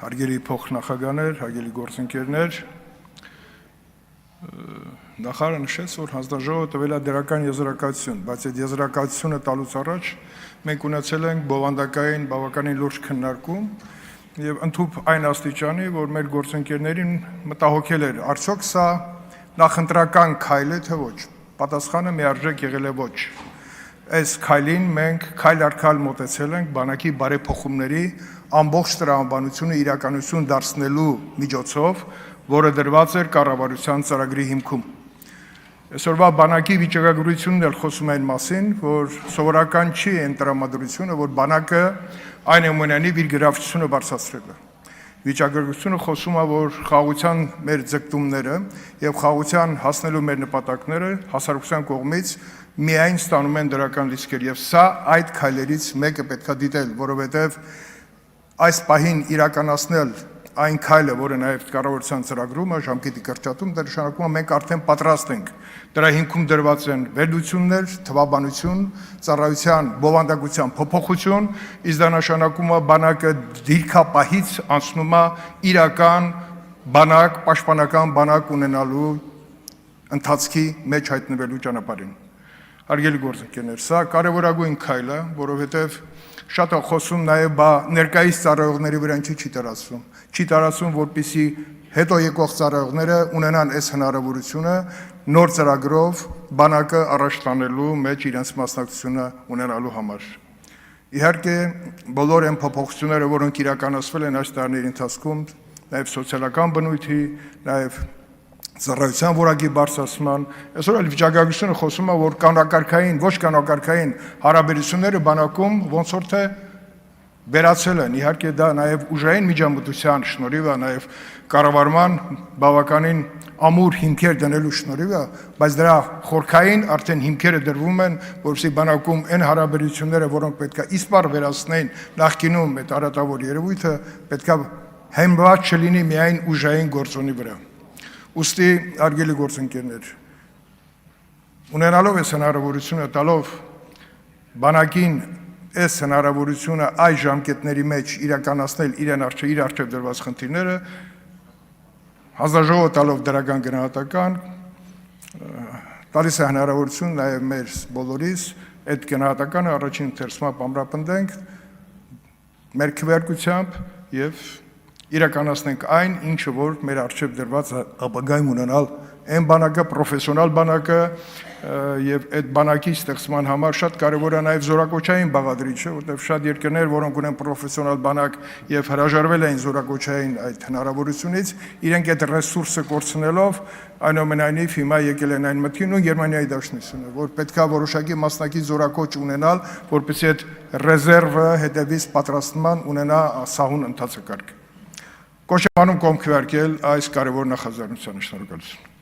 Հարգելի փոխնախագահներ, հարգելի գործընկերներ, նախարարը նշեց, որ հանձնաժողովը տվել է դրական եզրակացություն, բայց այդ եզրակացությունը տալուց առաջ մենք ունեցել ենք բովանդակային բավականին լուրջ քննարկում եւ ընդհանուր այն աստիճանի, որ մեր գործընկերներին մտահոգել էր, արդյոք սա նախընտրական քայլ է թե ոչ։ Պատասխանը միարժեք եղել է ոչ։ Այս քայլին մենք քայլ առ քայլ մոտեցել ենք բանակի բարեփոխումների ամբողջ տրամաբանությունը իրականություն դարձնելու միջոցով, որը դրված էր կառավարության ծրագրի հիմքում։ Այսօրվա բանակի վիճակագրությունն էլ խոսում է այն մասին, որ սովորական չի այն տրամադրությունը, որ բանակը այնուամենայնիվ իր գրավչությունը բարձրացրել է։ Վիճակագրությունը խոսում է, որ խաղաղության մեր ձգտումները եւ խաղաղության հասնելու մեր նպատակները հասարակության կողմից միայն ստանում են դրական լիցքեր եւ սա այդ քայլերից մեկը պետքա դիտել, որովհետեւ այս պահին իրականացնել այն քայլը, որը նաև կառավարության ծրագրում է, ժամկետի կրճատում, դա նշանակում է մենք արդեն պատրաստ ենք։ Դրա հիմքում դրված են վերլուծություններ, թվաբանություն, ծառայության բովանդակության փոփոխություն, իսկ դա նշանակում է բանակը դիրքապահից անցնում է իրական բանակ, պաշտպանական բանակ ունենալու ընթացքի մեջ հայտնվելու ճանապարհին։ Հարգելի գործընկերներ, սա կարևորագույն քայլ է, որովհետև շատ է խոսում նաև ներկայիս ծառայողների վրա չի տարածվում։ Չի տարածվում, որպեսզի հետո եկող ծառայողները ունենան այս հնարավորությունը նոր ծրագրով բանակը առաջ տանելու մեջ իրենց մասնակցությունը ունենալու համար։ Իհարկե, բոլոր այն փոփոխությունները, որոնք իրականացվել են այս տարիների ընթացքում, նաև սոցիալական բնույթի, նաև ծառայության որակի բարձրացման, այսօր էլ վիճակագրությունը խոսում է, որ կանոնակարգային, ոչ կանոնակարգային հարաբերությունները բանակում ոնց որ թե վերացել են, իհարկե դա նաև ուժային միջամտության շնորհիվ է, նաև կառավարման բավականին ամուր հիմքեր դնելու շնորհիվ է, բայց դրա խորքային արդեն հիմքերը դրվում են, որովհետեւ բանակում այն հարաբերությունները, որոնք պետքա իսպառ վերացնեն նախկինում այդ արատավոր երևույթը, պետքա հիմնված չլինի միայն ուժային գործոնի վրա։ Ուստի, հարգելի գործընկերներ, ունենալով այս հնարավորությունը տալով բանակին այս հնարավորությունը այս ժամկետների մեջ իրականացնել իր առջև դրված խնդիրները, հանձնաժողովը տալով դրական գնահատական, տալիս է հնարավորություն նաև մեր բոլորիս այդ գնահատականը առաջին ընթերցումը ամրապնդենք մեր քվեարկությամբ եւ իրականացնենք այն, ինչը որ մեր առջև դրված ապագայում ունենալ այն բանակը, պրոֆեսիոնալ բանակը եւ այդ բանակի ստեղծման համար շատ կարեւոր է նաեւ զորակոչային բաղադրիչը, որտեղ շատ երկրներ, որոնք ունեն պրոֆեսիոնալ բանակ եւ հրաժարվել են զորակոչային այդ հնարավորությունից, իրենք այդ ռեսուրսը կորցնելով այնուամենայնիվ հիմա եկել են այն մտքին ու Գերմանիայի դաշնությունը, որ պետքա որոշակի մասնակի զորակոչ ունենալ, որպեսզի այդ ռեզերվը հետևից պատրաստման ունենա սահուն ընթացակարգ։ Կոչ եմ անում կողմ քվեարկել այս կարևոր նախաձեռնությանը, շնորհակալություն։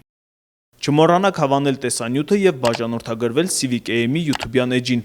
Չմոռանաք հավանել տեսանյութը եւ բաժանորդագրվել Civic AM-ի YouTube-յան էջին։